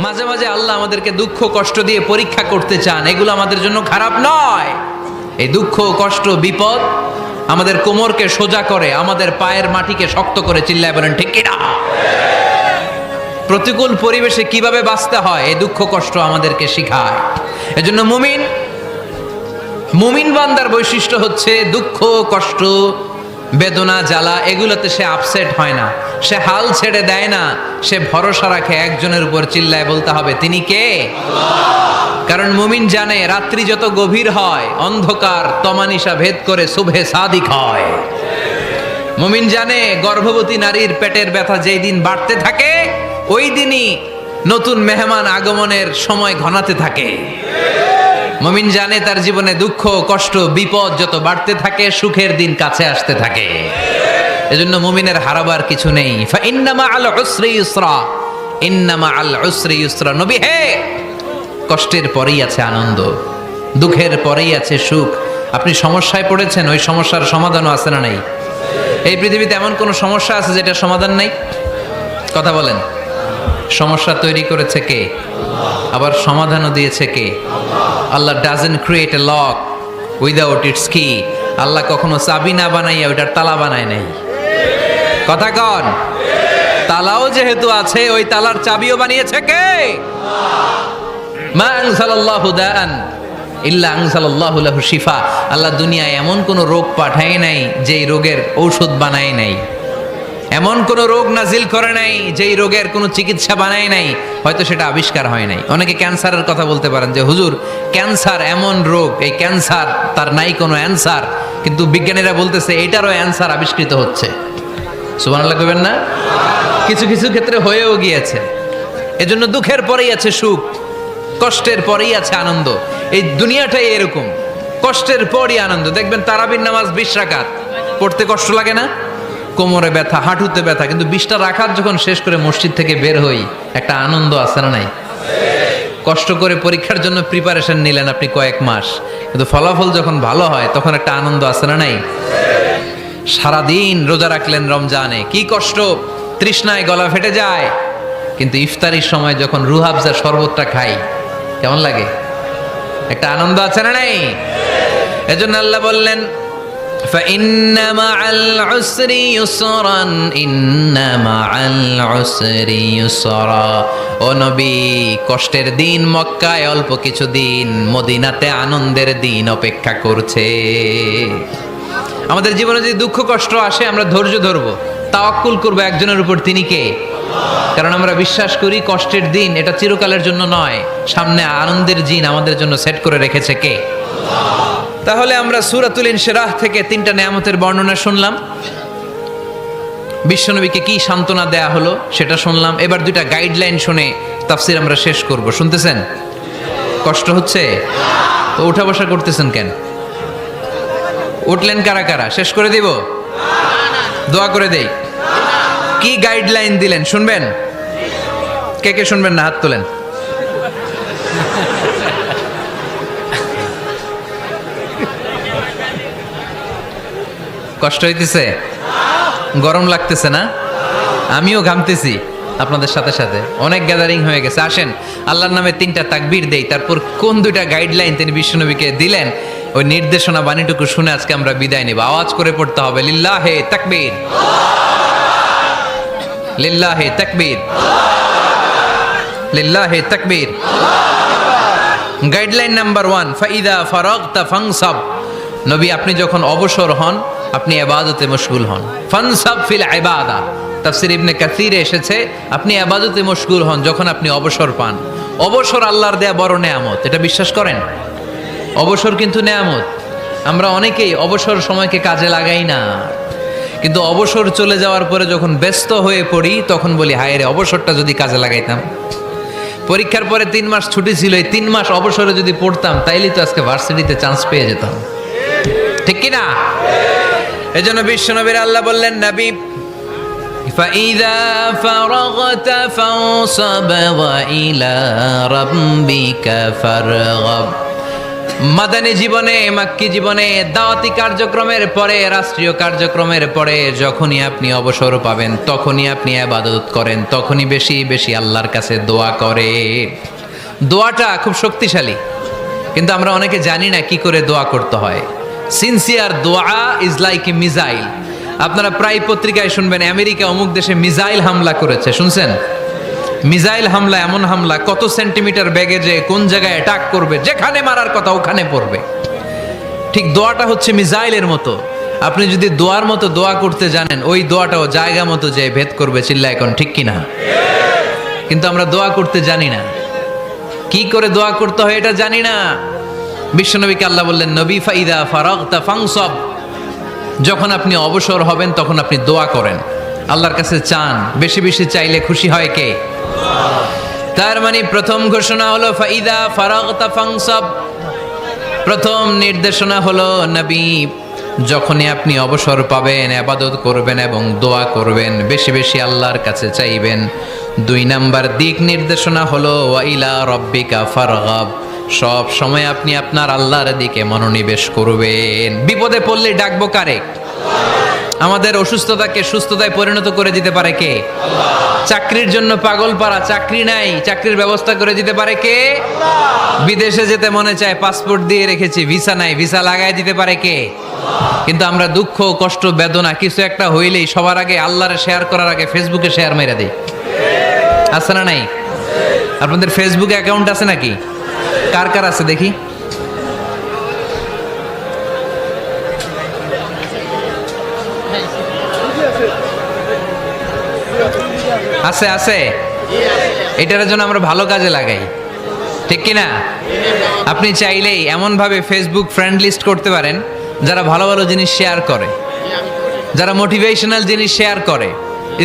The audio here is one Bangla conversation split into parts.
মাঝে মাঝে আল্লাহ আমাদেরকে দুঃখ কষ্ট দিয়ে পরীক্ষা করতে চান, এগুলো আমাদের জন্য খারাপ নয়। এই দুঃখ কষ্ট বিপদ আমাদের কোমরকে সোজা করে, আমাদের পায়ের মাটিকে শক্ত করে, চিল্লায় বলেন ঠিক কিনা? প্রতিকূল পরিবেশে কিভাবে বাঁচতে হয় এই দুঃখ কষ্ট আমাদেরকে শিখায়। এজন্য মুমিন বান্দার বৈশিষ্ট্য হচ্ছে দুঃখ কষ্ট বেদনা জ্বালা এগুলোতে সে আপসেট হয় না, সে হাল ছেড়ে দেয় না, সে ভরসা রাখে একজনের উপর, চিল্লায় বলতে হবে তিনি কে? কারণ মুমিন জানে রাত্রি যত গভীর হয় অন্ধকার তমানিসা ভেদ করে সুবহে সাদিক হয়। মুমিন জানে গর্ভবতী নারীর পেটের ব্যথা যেই দিন বাড়তে থাকে ওই দিনই নতুন মেহমান আগমনের সময় ঘনাতে থাকে। মুমিন জানে তার জীবনে দুঃখ কষ্ট বিপদ যত বাড়তে থাকে সুখের দিন কাছে আসতে থাকে। এজন্য মুমিনের হারাবার কিছু নেই। ফা ইন্নামা আল উসরি ইউসরা, ইন্নামা আল উসরি ইউসরা। নবী হে, কষ্টের পরেই আছে আনন্দ, দুঃখের পরেই আছে সুখ। আপনি সমস্যায় পড়েছেন, ওই সমস্যার সমাধানও আছে না নাই? এই পৃথিবীতে এমন কোন সমস্যা আছে যেটা সমাধান নাই? কথা বলেন। সমস্যা তৈরি করেছে কে? আবার সমাধানও দিয়েছে কে? Allah doesn't create a lock without its key. Allah কখনো চাবি না বানাইয়া ওইটার তালা বানায় নাই। কথা কন। তালাও যেহেতু আছে ওই তালার চাবিও বানিয়েছে কে? মা আনজালাল্লাহু দাআন ইল্লা আনজালাল্লাহু লাহু শিফা। আল্লাহ দুনিয়ায় এমন কোন রোগ পাঠায় নাই যেই রোগের ঔষধ বানায় নাই, এমন কোন রোগ নাজিল করে নাই যেই রোগের কোনো চিকিৎসা বানায় নাই, হয়তো সেটা আবিষ্কার হয় নাই। অনেকে ক্যান্সারের কথা বলতে পারেন যে হুজুর ক্যান্সার এমন রোগ, এই ক্যান্সার তার নাই কোনো অ্যান্সার, কিন্তু বিজ্ঞানীরা বলতেছে এটারও অ্যান্সার আবিষ্কৃত হচ্ছে। সুবহানাল্লাহ কইবেন না? কিছু কিছু ক্ষেত্রে হয়েও গিয়েছে। এজন্য দুঃখের পরেই আছে সুখ, কষ্টের পরেই আছে আনন্দ। এই দুনিয়াটাই এরকম, কষ্টের পরই আনন্দ। দেখবেন তারাবির নামাজ 20 রাকাত পড়তে কষ্ট লাগে না? কোমরে ব্যথা, হাঁটুতে ব্যথা, কিন্তু 20টা রাকাত যখন শেষ করে মসজিদ থেকে বের হই একটা আনন্দ আছে না নাই? কষ্ট করে পরীক্ষার জন্য প্রিপারেশন নিলেন আপনি কয়েক মাস, কিন্তু ফলাফল যখন ভালো হয় তখন একটা আনন্দ আছে না নাই? সারাদিন রোজা রাখলেন রমজানে, কি কষ্ট, তৃষ্ণায় গলা ফেটে যায়, কিন্তু ইফতারির সময় যখন রুহাবজা শরবতটা খাই কেমন লাগে? একটা আনন্দ আছে না নাই? এজন্য আল্লাহ বললেন فإن مع العسر يسرا إن مع العسر يسرا। ও নবী, কষ্টের দিন মক্কায় অল্প কিছু দিন, মদিনাতে আনন্দের দিন অপেক্ষা করছে। আমাদের জীবনে যদি দুঃখ কষ্ট আসে আমরা ধৈর্য ধরবো, তাওয়াক্কুল করবো একজনের উপর, তিনি কে? কারণ আমরা বিশ্বাস করি কষ্টের দিন এটা চিরকালের জন্য নয়, সামনে আনন্দের দিন আমাদের জন্য সেট করে রেখেছে কে? তাহলে আমরা সূরাতুল ইনশিরাহ থেকে 3টা নেয়ামতের বর্ণনা শুনলাম, বিশ্বনবীকে কি সান্ত্বনা দেয়া হলো সেটা শুনলাম। এবার 2টা গাইডলাইন শুনে তাফসীর আমরা শেষ করব। শুনতেছেন? কষ্ট হচ্ছে তো উঠা বসা করতেছেন কেন? উঠলেন কারা কারা? শেষ করে দিব? দোয়া করে দেই। কি গাইডলাইন দিলেন শুনবেন? কে কে শুনবেন না হাত তোলেন। কষ্ট হইতেছে? গরম লাগতেছে না? আমিও ঘামতেছি আপনাদের সাথে সাথে। অনেক গ্যাদারিং হয়ে গেছে। আসেন আল্লাহর নামে 3টা তাকবীর দেই, তারপর কোন 2টা গাইডলাইন তিনি বিশ্বনবীকে দিলেন ওই নির্দেশনা বাণীটুকু শুনে আজকে আমরা বিদায় নেব। আওয়াজ করে পড়তে হবে লিল্লাহে তাকবীর, লিল্লাহে তাকবীর, লিল্লাহে তাকবীর। গাইডলাইন নাম্বার 1, ফাইদা ফারাগতা ফানসাব। নবী আপনি যখন অবসর হন আপনি ইবাদতে মশগুল হন। ফানসাব ফিল ইবাদা, তাফসীর ইবনে কাসিরে এসেছে আপনি ইবাদতে মশগুল হন যখন আপনি অবসর পান। অবসর আল্লাহর দেয়া বড় নেয়ামত, এটা বিশ্বাস করেন? অবসর কিন্তু নেয়ামত। আমরা অনেকেই অবসর সময়কে কাজে লাগাই না, কিন্তু অবসর চলে যাওয়ার পরে যখন ব্যস্ত হয়ে পড়ি তখন বলি হায় রে অবসরটা যদি কাজে লাগাইতাম। পরীক্ষার পরে 3 মাস ছুটি ছিল, এই 3 মাস অবসরে যদি পড়তাম তাইলেই তো আজকে ভার্সিটিতে চান্স পেয়ে যেতাম, ঠিক কি না? এজন্য বিশ্বনবীর আল্লাহ বললেন নবী ফাইদা ফারাগতা ফানসাব ওয়া ইলা রাব্বিকা ফারগাব। মাদানী জীবনে, মাক্কি জীবনে, দাওয়াতি কার্যক্রমের পরে, রাষ্ট্রীয় কার্যক্রমের পরে যখনই আপনি অবসর পাবেন তখনই আপনি ইবাদত করেন, তখনই বেশি বেশি আল্লাহর কাছে দোয়া করে। দোয়াটা খুব শক্তিশালী, কিন্তু আমরা অনেকে জানি না কি করে দোয়া করতে হয়। সিনসিয়ার দোয়া ইজ লাইক এ মিসাইল। আপনারা প্রায় পত্রিকায় শুনবেন আমেরিকা অমুক দেশে মিসাইল হামলা করেছে, শুনছেন? মিসাইল হামলা এমন হামলা, কত সেন্টিমিটার বেগে যে কোন জায়গায় অ্যাটাক করবে, যেখানে মারার কথা ওখানে পড়বে। ঠিক দোয়াটা হচ্ছে মিসাইলের মতো। আপনি যদি দোয়ার মতো দোয়া করতে জানেন, ওই দোয়াটাও জায়গা মতো যে ভেদ করবে। চিল্লা এখন ঠিক কিনা? কিন্তু আমরা দোয়া করতে জানি না, কি করে দোয়া করতে হয় এটা জানি না। বিশ্বনবীকে আল্লাহ বললেন, নবী ফাইদা ফারাগতা ফানসাব, যখন আপনি অবসর হবেন তখন আপনি দোয়া করেন, আল্লাহর কাছে চান। বেশি বেশি চাইলে খুশি হয় কে? তার মানে প্রথম ঘোষণা হলো ফাইদা ফারাগতা ফানসাব। প্রথম নির্দেশনা হলো নবী, যখনই আপনি অবসর পাবেন ইবাদত করবেন এবং দোয়া করবেন, বেশি বেশি আল্লাহর কাছে চাইবেন। 2 নাম্বার দিক নির্দেশনা হলো ওয়াইলা রব্বিকা ফারগাব, সব সময় আপনি আপনার আল্লাহর দিকে মনোনিবেশ করবেন। বিপদে পড়লে ডাকবো কারে? আমাদের অসুস্থতাকে সুস্থতায় পরিণত করে দিতে পারে কে? চাকরির জন্য পাগল পারা, চাকরি নাই, চাকরির ব্যবস্থা করে দিতে পারে কে? বিদেশে যেতে মনে চায়, পাসপোর্ট দিয়ে রেখেছি, ভিসা নাই, ভিসা লাগাই দিতে পারে কে? কিন্তু আমরা দুঃখ কষ্ট বেদনা কিছু একটা হইলেই সবার আগে আল্লাহরে শেয়ার করার আগে ফেসবুকে শেয়ার মেরে দেই। আছে না নাই? আপনাদের ফেসবুক অ্যাকাউন্ট আছে নাকি? কার কার আছে দেখি? আছে আছে। এটার জন্য আমরা ভালো কাজে লাগাই, ঠিক কিনা? আপনি চাইলেই এমন ভাবে ফেসবুক ফ্রেন্ড লিস্ট করতে পারেন যারা ভালো ভালো জিনিস শেয়ার করে, যারা মোটিভেশনাল জিনিস শেয়ার করে,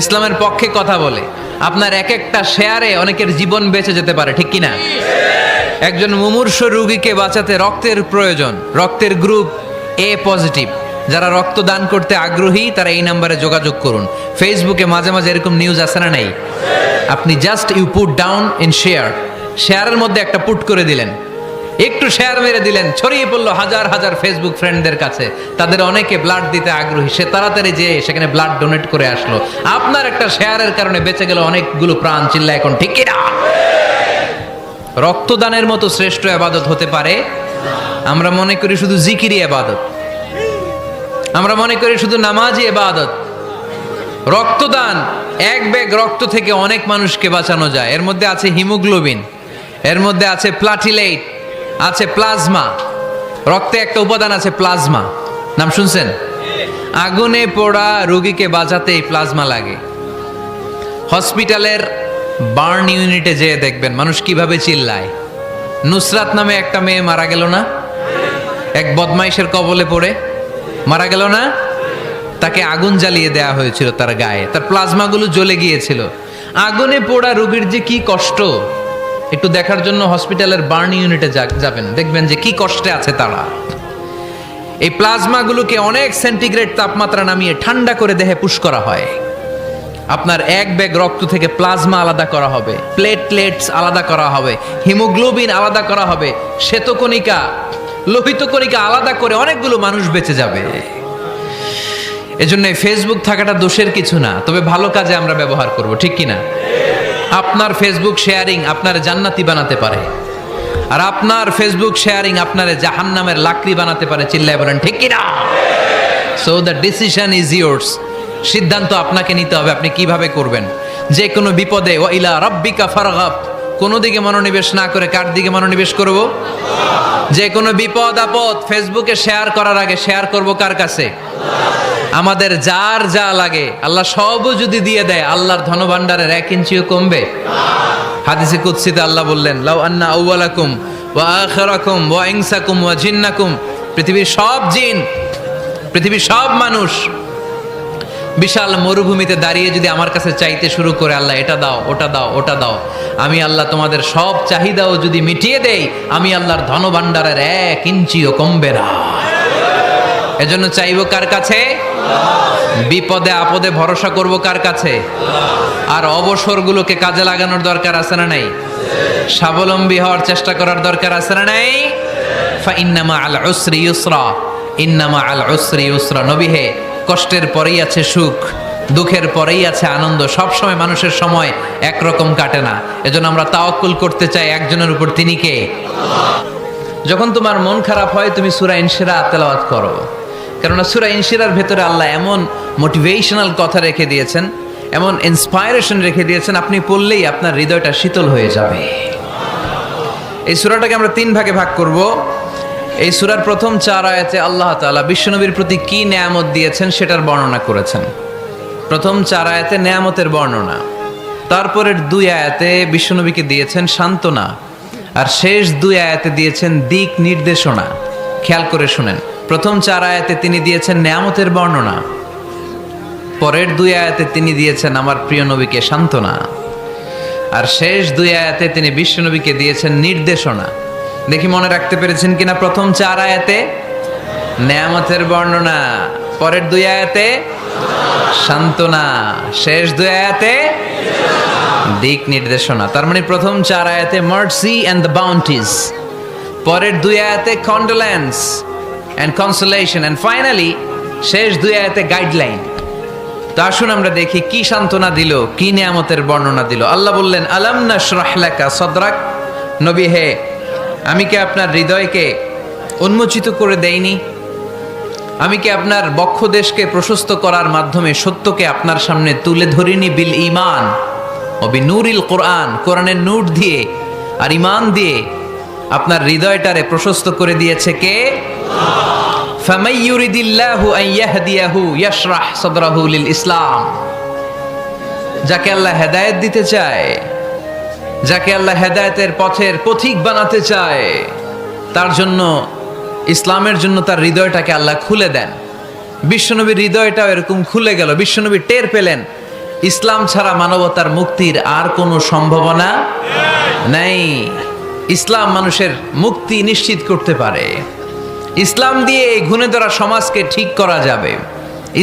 ইসলামের পক্ষে কথা বলে। আপনার এক একটা শেয়ারে অনেকের জীবন বেঁচে যেতে পারে, ঠিক কিনা? একজন মুমূর্ষ রোগীকে বাঁচাতে রক্তের প্রয়োজন, রক্তের গ্রুপ এ পজিটিভ। যারা রক্ত দান করতে আগ্রহী তারা এই নাম্বারে যোগাযোগ করুন। ফেসবুকে মাঝে মাঝে এরকম নিউজ আসে না নাই? আপনি just you put down in share, শেয়ারের মধ্যে একটা পুট করে দিলেন, একটু শেয়ার মেরে দিলেন, ছড়িয়ে পড়লো হাজার হাজার ফেসবুক ফ্রেন্ডদের কাছে। তাদের অনেকে ব্লাড দিতে আগ্রহী, সে তাড়াতাড়ি যেয়ে সেখানে ব্লাড ডোনেট করে আসলো। আপনার একটা শেয়ারের কারণে বেঁচে গেল অনেকগুলো প্রাণ। চিল্লা এখন ঠিক কিনা? রক্তদানের মতো শ্রেষ্ঠ ইবাদত হতে পারে? আমরা মনে করি শুধু জিকিরি ইবাদত, আমরা মনে করি শুধু নামাজি ইবাদত। রক্তদান, এক ব্যাগ রক্ত থেকে অনেক মানুষকে বাঁচানো যায়। এর মধ্যে আছে হিমোগ্লোবিন, এর মধ্যে আছে প্লাটিলেট, আছে প্লাজমা। রক্তে একটা উপাদান আছে প্লাজমা, নাম শুনছেন? আগুনে পোড়া রোগীকে বাঁচাতে এই প্লাজমা লাগে। হসপিটালের বার্ন ইউনিটে যেয়ে দেখবেন মানুষ কিভাবে চিল্লায়। নুসরাত নামে একটা মেয়ে মারা গেল না? এক বদমাইশের কবলে পড়ে মারা গেল না? তাকে আগুন জ্বালিয়ে দেয়া হয়েছিল তার গায়ে, তার প্লাজমাগুলো জ্বলে গিয়েছিল। আগুনে পোড়া রোগীর যে কি কষ্ট, একটু দেখার জন্য হসপিটালের বার্ন ইউনিটে যাবেন, দেখবেন যে কি কষ্টে আছে তারা। এই প্লাজমাগুলোকে অনেক সেন্টিগ্রেড তাপমাত্রা নামিয়ে ঠান্ডা করে দেহে পুশ করা হয়। আপনার এক ব্যাগ রক্ত থেকে প্লাজমা আলাদা করা হবে, প্লেটলেটস আলাদা করা হবে, হিমোগ্লোবিন আলাদা করা হবে, শ্বেতকণিকা, লোহিত কণিকা আলাদা করে অনেকগুলো মানুষ বেঁচে যাবে। এজন্য ফেসবুক থাকাটা দোষের কিছু না, তবে ভালো কাজে আমরা ব্যবহার করব, ঠিক কিনা? আপনার ফেসবুক শেয়ারিং আপনার জান্নাতি বানাতে পারে, আর আপনার ফেসবুক শেয়ারিং আপনার জাহান্নামের লাকড়ি বানাতে পারে। চিল্লায় বলেন ঠিক কিনা? So the decision is yours. সিদ্ধান্ত আপনাকে নিতে হবে, আপনি কিভাবে করবেন। যে কোনো বিপদে ওয়াইলা রাব্বিকা ফারগাব, কোনো দিকে মনোনিবেশ না করে কার দিকে মনোনিবেশ করব? যে কোনো বিপদ আপদ ফেসবুকে শেয়ার করার আগে শেয়ার করব কার কাছে? আমাদের যার যা লাগে আল্লাহ সবও যদি দিয়ে দেয়, আল্লাহর ধনভাণ্ডারের 1 ইঞ্চিও কমবে? হাদিসে কুদসিতে আল্লাহ বললেন, লাউ আন্না আউওয়ালাকুম ওয়া আখিরাকুম ওয়া ইনসাকুম ওয়া জিন্নাকুম, পৃথিবীর সব জিন, পৃথিবীর সব মানুষ বিশাল মরুভূমিতে দাঁড়িয়ে যদি আমার কাছে চাইতে শুরু করে, আল্লাহ এটা দাও, ওটা দাও, ওটা দাও, আমি আল্লাহ তোমাদের সব চাহিদাও যদি মিটিয়ে দেই, আমি আল্লাহর ধনভাণ্ডারের 1 ইঞ্চিও কমবে না। এজন্য চাইবো কার কাছে? বিপদে আপদে ভরসা করব কার কাছে? আর অবসরগুলোকে কাজে লাগানোর দরকার আছে না নাই? স্বাবলম্বী হওয়ার চেষ্টা করার দরকার আছে না নাই? ফাইন্নামা আল উসরি ইউসরা, ইন্নামা আল উসরি ইউসরা। নবী হে, কষ্টের পরেই আছে সুখ, দুঃখের পরেই আছে আনন্দ। সব সময় মানুষের সময় একরকম কাটে না। এজন্য আমরা তাওয়াক্কুল করতে চাই একজনের উপর, তিনি কে? যখন তোমার মন খারাপ হয় তুমি সূরা ইনশিরাহ তেলাওয়াত করো, কেননা সূরা ইনশিরাহর ভেতরে আল্লাহ এমন মোটিভেশনাল কথা রেখে দিয়েছেন, এমন ইন্সপায়ারেশন রেখে দিয়েছেন, আপনি পড়লেই আপনার হৃদয়টা শীতল হয়ে যাবে। এই সূরাটাকে আমরা 3 ভাগে ভাগ করব। এই সূরার প্রথম 4 আয়াতে আল্লাহ তাআলা বিশ্বনবীর প্রতি কি নেয়ামত দিয়েছেন সেটার বর্ণনা করেছেন। প্রথম 4 আয়াতে নেয়ামতের বর্ণনা, তারপরের 2 আয়াতে বিশ্বনবীকে দিয়েছেন সান্ত্বনা, আর শেষ 2 আয়াতে দিয়েছেন দিক নির্দেশনা। খেয়াল করে শুনেন, প্রথম 4 আয়াতে তিনি দিয়েছেন নেয়ামতের বর্ণনা, পরের 2 আয়াতে তিনি দিয়েছেন আমার প্রিয় নবীকে সান্ত্বনা, আর শেষ 2 আয়াতে তিনি বিশ্বনবীকে দিয়েছেন নির্দেশনা। দেখি মনে রাখতে পেরেছেন কিনা? প্রথম 4 আয়াতে নেয়ামতের বর্ণনা, পরের 2 আয়াতে সান্ত্বনা, শেষ 2 আয়াতে দিক নির্দেশনা। তার মানে প্রথম 4 আয়াতে মার্সি এন্ড দ্য বাউন্টিজ, পরের 2 আয়াতে condolence and consolation, and finally শেষ 2 আয়াতে গাইডলাইন। তো আসুন আমরা দেখি কি সান্ত্বনা দিল, কি নিয়ামতের বর্ণনা দিল। আল্লাহ বললেন, আলাম নাশরাহ লাকা সাদরাক। নবী হে, আমি কি আপনার হৃদয়কে উন্মোচিত করে দেইনি? আমি কি আপনার বক্ষদেশকে প্রশস্ত করার মাধ্যমে সত্যকে আপনার সামনে তুলে ধরিনি? বিল ঈমান ও বিনূরিল কোরআন, কোরআনের নূর দিয়ে আর ঈমান দিয়ে আপনার হৃদয়টারে প্রশস্ত করে দিয়েছে কে? ফামাই ইউরিদিল্লাহু আন ইয়াহদিয়াহু ইয়াশরাহ সাদরাহু লিল ইসলাম। যাকে আল্লাহ হেদায়েত দিতে চায়, যাকে আল্লাহ হেদায়েতের পথের পথিক বানাতে চায়, তার জন্য, ইসলামের জন্য তার হৃদয়টাকে আল্লাহ খুলে দেন। বিশ্বনবীর হৃদয়টাও এরকম খুলে গেল। বিশ্বনবী টের পেলেন ইসলাম ছাড়া মানবতার মুক্তির আর কোনো সম্ভাবনা নেই। ইসলাম মানুষের মুক্তি নিশ্চিত করতে পারে। ইসলাম দিয়ে এই ঘুণে ধরা সমাজকে ঠিক করা যাবে।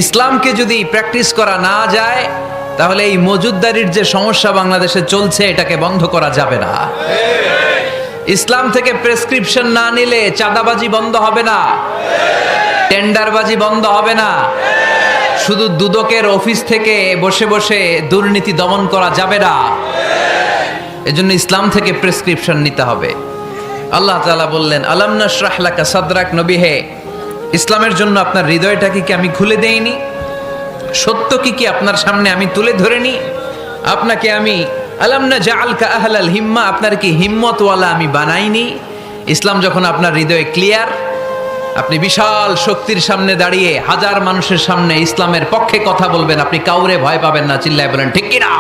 ইসলামকে যদি প্র্যাকটিস করা না যায়, তাহলে এই মজুদদারির যে সমস্যা বাংলাদেশে চলছে, এটাকে বন্ধ করা যাবে না। ইসলাম থেকে প্রেসক্রিপশন না নিলে চাঁদাবাজি বন্ধ হবে না, টেন্ডারবাজি বন্ধ হবে না, শুধু দুদকের অফিস থেকে বসে বসে দুর্নীতি দমন করা যাবে না। এজন্য ইসলাম থেকে প্রেসক্রিপশন নিতে হবে। আল্লাহ তাআলা বললেন, আলাম নাশরাহ লাকা সাদরাক। নবী হে, ইসলামের জন্য আপনার হৃদয়টাকে কি আমি খুলে দেইনি? সত্য কি আপনার সামনে আমি তুলে ধরিনি? আপনাকে আমি আলাম নাজআলকা আহলাল হিম্মা, আপনার কি হিম্মতওয়ালা আমি বানাইনি? ইসলাম যখন আপনার হৃদয়ে ক্লিয়ার, আপনি বিশাল শক্তির সামনে দাঁড়িয়ে হাজার মানুষের সামনে ইসলামের পক্ষে কথা বলবেন, আপনি কাউরে ভয় পাবেন না। চিল্লায় বলেন ঠিক কি না?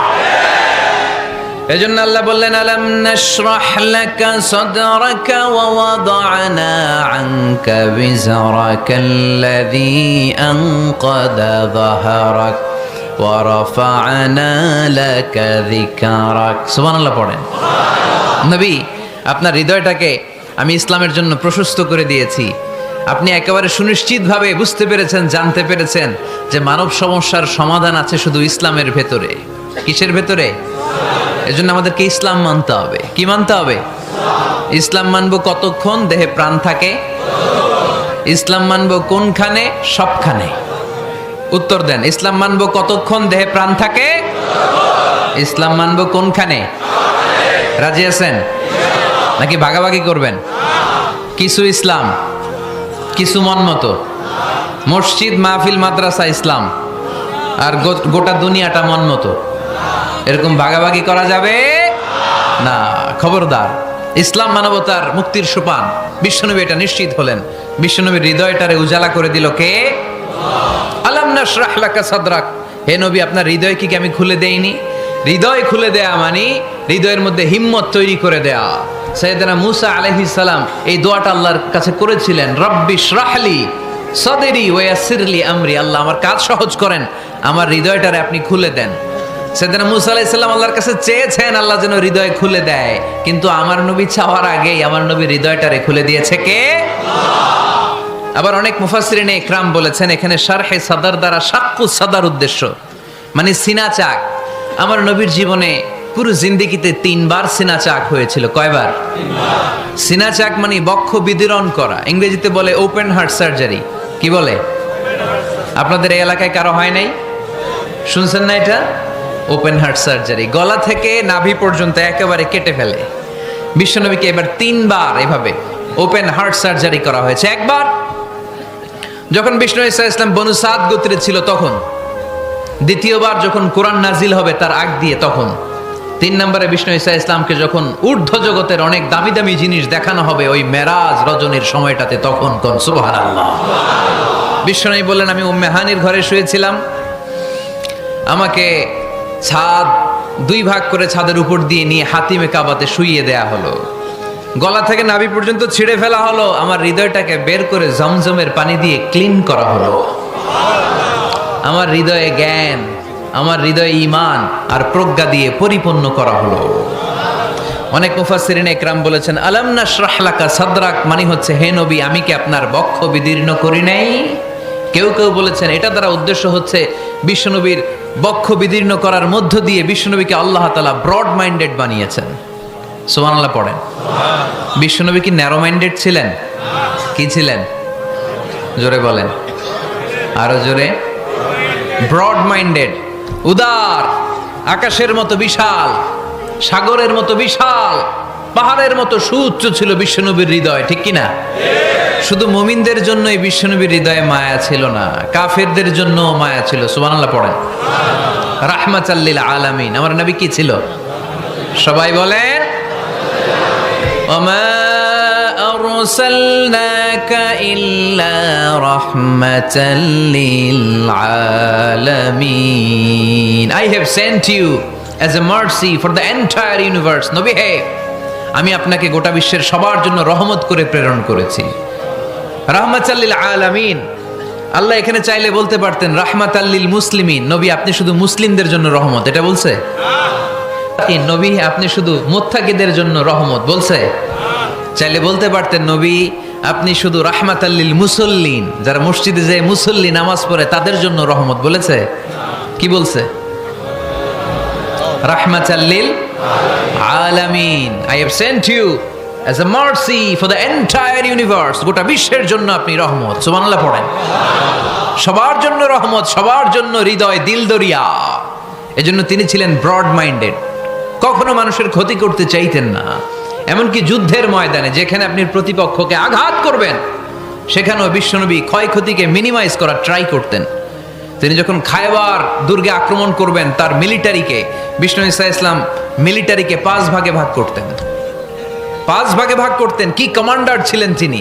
এজন্য আল্লাহ বললেন, আলাম নাশরাহ লাকা সাদরাকা ওয়া ওয়াদা'না আনকা বিজরাকাল্লাযী আনকাদা যাহরাক ওয়া রাফা'না লাকা যিকরাক। সুবহানাল্লাহ পড়েন। নবী, আপনার হৃদয়টাকে আমি ইসলামের জন্য প্রশস্ত করে দিয়েছি। আপনি একেবারে সুনিশ্চিতভাবে বুঝতে পেরেছেন, জানতে পেরেছেন যে মানব সমস্যার সমাধান আছে শুধু ইসলামের ভেতরে। কিসের ভেতরে? এজন্য আমাদেরকে ইসলাম মানতে হবে। কি মানতে হবে? ইসলাম মানবো কতক্ষণ দেহে প্রাণ থাকে? ইসলাম মানবো কোনখানে? সবখানে। উত্তর দেন, ইসলাম মানবো কতক্ষণ দেহে প্রাণ থাকে? ইসলাম মানবো কোনখানে? রাজি আছেন নাকি ভাগাভাগি করবেন? কিছু ইসলাম, কিছু মন মতো। মসজিদ, মাহফিল, মাদ্রাসা ইসলাম, আর গোটা দুনিয়াটা মন মতো। এরকম ভাগাভাগি করা যাবে না, খবরদার। ইসলাম মানবতার মুক্তির সোপান। বিশ্বনবী এটা নিশ্চিত হলেন। বিশ্বনবীর হৃদয়টারে উজালা করে দিল কে? আলাম নাশরাহ লাকা সাদরাক। হে নবী, আপনার হৃদয় কি আমি খুলে দেইনি? হৃদয় খুলে দেয়া মানে হৃদয়ের মধ্যে হিম্মত তৈরি করে দেয়া। সাইয়েদনা মূসা আলাইহিস সালাম এই দোয়াটা আল্লাহর কাছে করেছিলেন, রব্বি ইশরাহলি সাদরি ওয়া ইয়াসসিরলি আমরি। আল্লাহ, আমার কাজ সহজ করেন, আমার হৃদয়টারে আপনি খুলে দেন। সাইয়েদনা মূসা আলাইহিস সালাম আল্লাহর কাছে চেয়েছেন আল্লাহ যেন হৃদয় খুলে দেয়, কিন্তু আমার নবী চাওয়ার আগেই আমার নবী হৃদয়টারে খুলে দিয়েছে কে? আবার অনেক মুফাসসিরিনে ইকরাম বলেছেন, এখানে শারহে সাদর দ্বারা শাক্কু সাদর উদ্দেশ্য, মানে সিনা চাক। আমার নবীর জীবনে পুরো জিন্দেগিতে 3 বার সিনা চাক হয়েছিল। কয়বার? সিনা চাক মানে বক্ষ বিদীর্ণ করা, ইংরেজিতে বলে ওপেন হার্ট সার্জারি। কি বলে? আপনাদের এই এলাকায় কারো হয় নাই? শুনছেন না এটা? ওপেন হার্ট সার্জারি, গলা থেকে নাভি পর্যন্ত একেবারে কেটে ফেলে। বিশ্বনবীকে এবার 3 বার এভাবে ওপেন হার্ট সার্জারি করা হয়েছে। একবার যখন বিষ্ণু ঈসা ইসলাম বনু সাদ গোত্রে ছিল তখন, দ্বিতীয়বার যখন কোরআন নাজিল হবে তার আগ দিয়ে তখন, 3 নম্বরে বিষ্ণু ঈসা ইসলামকে যখন ঊর্ধ্ব জগতের অনেক দামি দামি জিনিস দেখানো হবে ওই মেরাজ রজনীর সময়টাতে, তখন কোন সুবহানাল্লাহ। বিশ্বনবী বললেন, আমি উম্মে হানির ঘরে শুয়েছিলাম, আমাকে ছাদ 2 ভাগ করে ছাদের উপর দিয়ে নিয়ে হাতিমে কাবাতে শুইয়ে দেয়া হলো, গলা থেকে নাভি পর্যন্ত ছিঁড়ে ফেলা হলো, আমার হৃদয়টাকে বের করে জমজমের পানি দিয়ে ক্লিন করা হলো, আমার হৃদয়ে জ্ঞান, আমার হৃদয়ে ঈমান আর প্রজ্ঞা দিয়ে পরিপূর্ণ করা হলো। অনেক মুফাসসিরিন ইকরাম বলেছেন, আলাম নাশরাহ লাকা সাদরাক মানে হচ্ছে, হে নবী আমি কি আপনার বক্ষ বিদীর্ণ করি নাই? কেউ কেউ বলেছেন এটা দ্বারা উদ্দেশ্য হচ্ছে বিশ্বনবীর বক্ষ বিদীর্ণ করার মধ্য দিয়ে বিশ্বনবীকে আল্লাহ তাআলা ব্রড মাইন্ডেড বানিয়েছেন। সুবহানাল্লাহ পড়েন। বিশ্বনবী কি ন্যারো মাইন্ডেড ছিলেন? কি ছিলেন? জোরে বলেন, আরো জোরে। ব্রড মাইন্ডেড, উদার, আকাশের মতো বিশাল, সাগরের মতো বিশাল, পাহাড়ের মতো সুউচ্চ ছিল বিশ্বনবীর হৃদয়, ঠিক কিনা? শুধু মুমিনদের জন্যই বিশ্বনবীর হৃদয়ে মায়া ছিল না, কাফেরদের জন্য মায়া ছিল। সুবহানাল্লাহ পড়েন। রাহমাতাল লিল আলামিন, আমার নবী কি ছিল? সবাই বলেন, ওমা আরসালনাকা ইল্লা রাহমাতাল লিল আলামিন। I have sent you as a mercy for the entire universe. নবী হে, আমি আপনাকে গোটা বিশ্বের সবার জন্য রহমত করে প্রেরণ করেছি। রাহমাতাল লিল আলামিন, আল্লাহ এখানে চাইলে বলতে পারতেন রাহমাতাল লিল মুসলিমিন, নবী আপনি শুধু মুসলিমদের জন্য রহমত, এটা বলছে? নবী আপনি শুধু মুত্তাকিদের জন্য রহমত, বলছে? চাইলে বলতে পারতেন নবী আপনি শুধু রাহমাতাল লিল মুসল্লিন, যারা মসজিদে যায় মুসল্লি নামাজ পড়ে তাদের জন্য রহমত, বলেছে? কি বলছে? রাহমাতাল লিল আলামিন, I have sent you as a mercy for the entire universe, গোটা বিশ্বের জন্য আপনি রহমত। সুবহানাল্লাহ পড়েন। সবার জন্য রহমত, সবার জন্য হৃদয় দিল দরিয়া। এজন্য তিনি ছিলেন ব্রড মাইন্ডেড, কখনো মানুষের ক্ষতি করতে চাইতেন না। এমনকি যুদ্ধের ময়দানে যেখানে আপনি প্রতিপক্ষকে আঘাত করবেন সেখানেও বিশ্বনবী ক্ষয়ক্ষতিকে মিনিমাইজ করার ট্রাই করতেন। তিনি যখন খায়বার দুর্গে আক্রমণ করবেন তার মিলিটারিকে, বিষ্ণু ঈসা ইসলাম মিলিটারিকে 5 ভাগে ভাগ করতেন। 5 ভাগে ভাগ করতেন। কি কমান্ডার ছিলেন তিনি!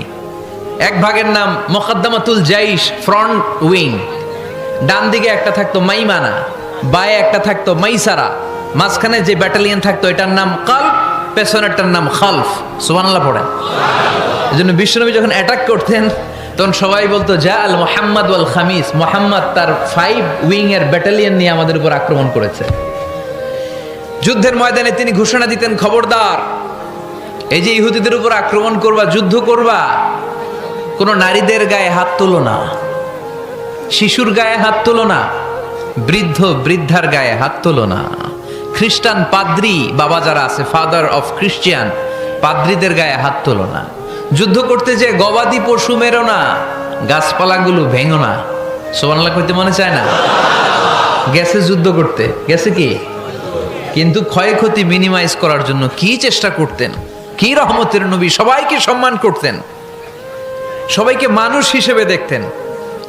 এক ভাগের নাম মুকদ্দমাতুল জাইশ, ফ্রন্ট উইং। ডান দিকে একটা থাকতো মাইমানা, বায়ে একটা থাকতো মাইসারা, মাঝখানে যে ব্যাটালিয়ন থাকতো এটার নাম কালব, পেছনেরটার নাম খালফ। সুবহানাল্লাহ পড়েন। এজন্য বিশ্বনবী যখন অ্যাটাক করতেন তখন সবাই বলতো যা আল মুহাম্মদ ওয়াল খামিস, মুহাম্মদ তার 5 উইং এর ব্যাটালিয়ন নিয়ে আমাদের উপর আক্রমণ করেছে। যুদ্ধের ময়দানে তিনি ঘোষণা দিতেন, খবরদার, এই যে ইহুদিদের উপর আক্রমণ করবা, যুদ্ধ করবা, কোনো নারীদের গায়ে হাত তোলো না, শিশুর গায়ে হাত তোলো না, বৃদ্ধ বৃদ্ধার গায়ে হাত তোলো না, খ্রিস্টান পাদ্রী বাবা যারা আছে, ফাদার অফ খ্রিস্টিয়ান, পাদ্রীদের গায়ে হাত তোলো না। যুদ্ধ করতে যে গবাদি পশু মেরো না, গাছপালাগুলো ভেঙো না। সুবহানাল্লাহ কইতে মনে চায় না? গেছে যুদ্ধ করতে, গেছে কি, কিন্তু ক্ষয়ক্ষতি মিনিমাইজ করার জন্য কি চেষ্টা করতেন! কি রহমতের নবী! সবাইকে সম্মান করতেন, সবাইকে মানুষ হিসেবে দেখতেন।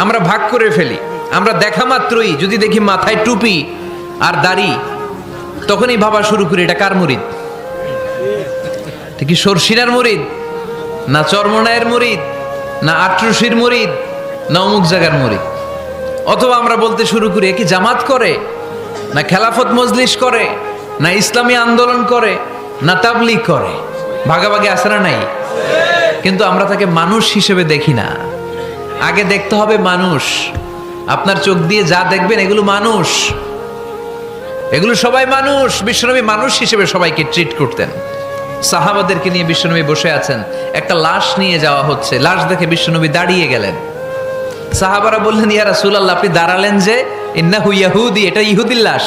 আমরা ভাগ করে ফেলি, আমরা দেখা মাত্রই যদি দেখি মাথায় টুপি আর দাড়ি, তখনই ভাবা শুরু করি এটা কার মুরিদ? কি সরসিনার মুরিদ, না চরমনায়ের মুরিদ, না আটরশির মুরিদ, না অমুক জায়গার মুরিদ? অথবা আমরা বলতে শুরু করি কি জামাত করে, না খেলাফত মজলিস করে, না ইসলামী আন্দোলন করে, না তাবলীগ করে। ভাগাভাগি আছে না নাই? কিন্তু আমরা তাকে মানুষ হিসেবে দেখি না। আগে দেখতে হবে মানুষ। আপনার চোখ দিয়ে যা দেখবেন এগুলো মানুষ, এগুলো সবাই মানুষ। বিশ্বনবী মানুষ হিসেবে সবাইকে ট্রিট করতেন। সাহাবাদেরকে নিয়ে বিশ্বনবী বসে আছেন, একটা লাশ নিয়ে যাওয়া হচ্ছে, লাশ দেখে বিশ্বনবী দাঁড়িয়ে গেলেন। সাহাবারা বললেন, ইয়া রাসূলুল্লাহ আপনি দাঁড়ালেন যে? ইন্নাহু ইয়াহুদি, এটা ইহুদির লাশ।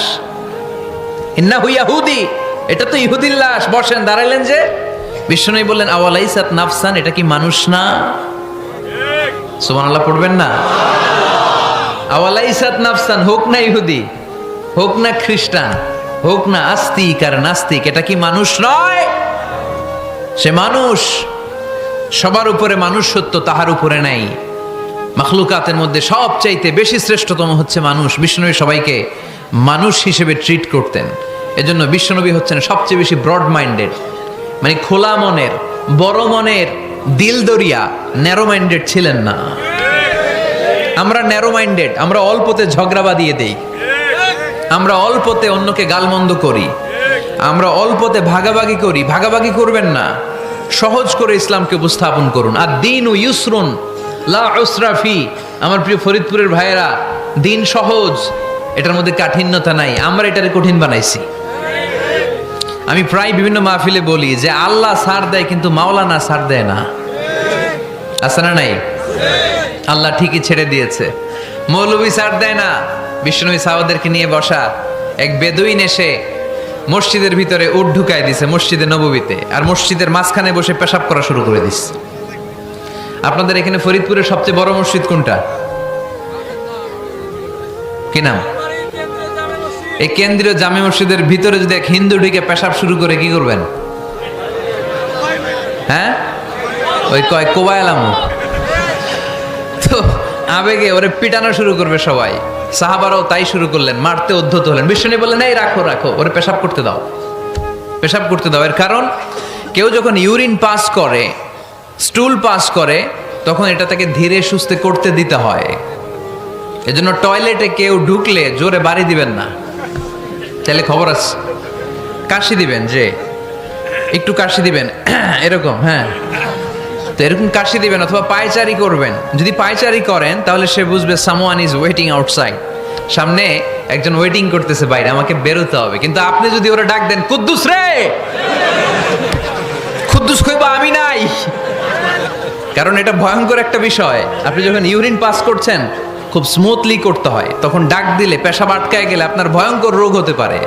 ইন্নাহু ইয়াহুদি, এটা তো ইহুদির লাশ, বসেন। দাঁড়াইলেন যে? বিশ্বনবী বললেন আওয়ালাইসাত নাফসান, এটা কি মানুষ না? সুবহানাল্লাহ পড়বেন না? আওয়ালাইসাত নাফসান, হোক না ইহুদি, হোক না খ্রিস্টান, হোক না আস্তিক আর নাস্তিক, এটা কি মানুষ নয়? সে মানুষ। সবার উপরে মানুষ সত্য, তাহার উপরে নাই। মাখলুকাতের মধ্যে সবচাইতে বেশি শ্রেষ্ঠতম হচ্ছে মানুষ। বিশ্বনবী সবাইকে মানুষ হিসেবে ট্রিট করতেন। এজন্য বিশ্বনবী হচ্ছেন সবচেয়ে বেশি ব্রড মাইন্ডেড, মানে খোলা মনের, বড় মনের, দিল দরিয়া। ন্যারো মাইন্ডেড ছিলেন না। আমরা ন্যারো মাইন্ডেড, আমরা অল্পতে ঝগড়া বাঁধিয়ে দেই, আমরা অল্পতে অন্যকে গালমন্দ করি, আমরা অল্পতে ভাগাভাগি করি। ভাগাভাগি করবেন না, সহজ করে ইসলামকে উপস্থাপন করুন। আর দিন ও ইউসরুন লা উসরা ফি। আমার প্রিয় ফরিদপুরের ভাইয়েরা, দিন সহজ, এটার মধ্যে কাঠিন্যতা নাই। আমরা এটারে কঠিন বানাইছি। আমি প্রায় বিভিন্ন মাহফিলে বলি যে আল্লাহ ছাড় দেয় কিন্তু মাওলানা ছাড় দেয় না। আছে না নাই? আল্লাহ ঠিকই ছেড়ে দিয়েছে, মৌলবী ছাড় দেয় না। বিশ্বনবী সাহাবাদেরকে নিয়ে বসা, এক বেদুইন এসে মসজিদের ভিতরে উট ঢুকায় দিছে, মসজিদে নববীতে, আর মসজিদের মাঝখানে বসে পেশাব করা শুরু করে দিচ্ছে। আপনাদের এখানে ফরিদপুরের সবচেয়ে বড় মসজিদ কোনটা? কি নাম? এই কেন্দ্রীয় জামে মসজিদের ভিতরে যদি এক হিন্দু ঢুকে পেশাব শুরু করে, কি করবেন? হ্যাঁ, ওই কয় কোবায়ালামু। তো আবেগে ওরে পিটানো শুরু করবে সবাই। সাহাবারাও তাই শুরু করলেন, মারতে উদ্ধত হলেন। বিশ্বনবী বললেন এই রাখো রাখো, ওরে পেশাব করতে দাও, পেশাব করতে দাও। এর কারণ কেউ যখন ইউরিন পাস করে, স্টুল পাস করে, তখন এটা তাকে ধীরে সুস্থে করতে দিতে হয়। এজন্য টয়লেটে কেউ ঢুকলে জোরে বাড়ি দিবেন না। তাহলে খবর আছে, কাশি দিবেন, যে একটু কাশি দিবেন এরকম, হ্যাঁ, তো এরকম কাশি দিবেন। অথবা পায়চারি করবেন। যদি পায়চারি করেন তাহলে সে বুঝবে সামওয়ান ইজ ওয়েটিং আউটসাইড, সামনে একজন ওয়েটিং করতেছে বাইরে, আমাকে বেরোতে হবে। কিন্তু আপনি যদি ওরা ডাক দেন কুদ্দুস রে, কুদ্দুস কইবা আমি নাই, কারণ এটা ভয়ঙ্কর একটা বিষয়। আপনি যখন ইউরিন পাস করছেন খুব স্মুথলি করতে হয়, তখন ডাক দিলে পেশাব আটকায় গেলে আপনার ভয়ঙ্কর রোগ হতে পারে।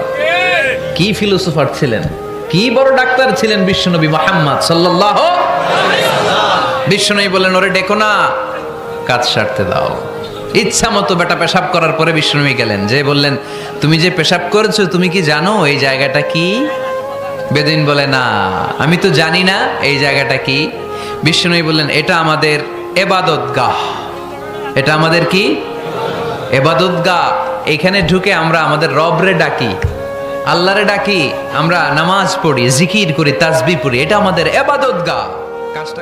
কি ফিলোসোফার ছিলেন, কি বড় ডাক্তার ছিলেন বিশ্বনবী মুহাম্মদ সাল্লাল্লাহু আলাইহি ওয়াসাল্লাম। বিশ্বনবী বলেন ওরে ডেকো না, কাজ সারতে দাও। ইচ্ছা মতো বেটা পেশাব করার পরে বিশ্বনবী গেলেন, যে বললেন তুমি যে পেশাব করেছো তুমি কি জানো এই জায়গাটা কি? বেদুইন বলে না, আমি তো জানি না এই জায়গাটা কি। বিশ্বনবী বললেন এটা আমাদের ইবাদতগাহ, এটা আমাদের কি? ইবাদতগাহ। এখানে ঢুকে আমরা আমাদের রবরে ডাকি, আল্লাহরে ডাকি, আমরা নামাজ পড়ি, জিকির করি, তাসবিহ পড়ি, এটা আমাদের ইবাদতগাহ। কাজটা